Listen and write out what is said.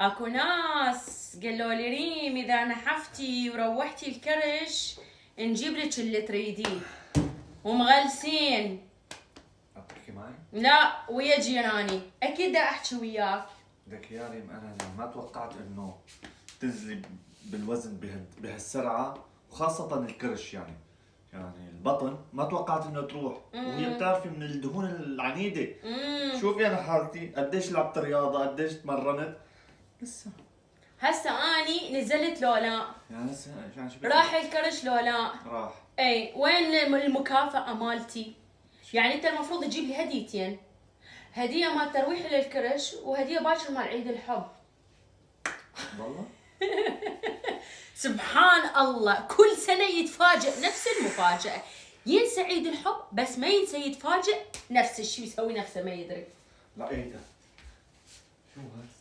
اكو ناس قالوا لي ريم اذا نحفتي وروحتي الكرش نجيب لك اللي تريديه ومغلسين. تحكي معي؟ لا ويا جيراني اكيد بدي احكي وياك. لك يا ريم انا ما توقعت انه تنزلي بالوزن بهالسرعه، وخاصه الكرش يعني البطن ما توقعت انه تروح. وهي بتعرفي من الدهون العنيده. شوفي انا حالتي قديش لعبت رياضه، قديش تمرنت، لسه هسه اني نزلت لو لا؟ يعني هسه راح الكرش لو لا؟ راح. اي وين المكافأة مالتي؟ يعني انت المفروض تجيب لي هديتين، هدية مال ترويح للكرش وهدية باكر مال عيد الحب. والله سبحان الله كل سنة يتفاجئ نفس المفاجأة، ينسى عيد الحب بس ما ينسى يتفاجئ نفس الشيء، يسوي نفسه ما يدري. لا ايه ده؟ شو هذا؟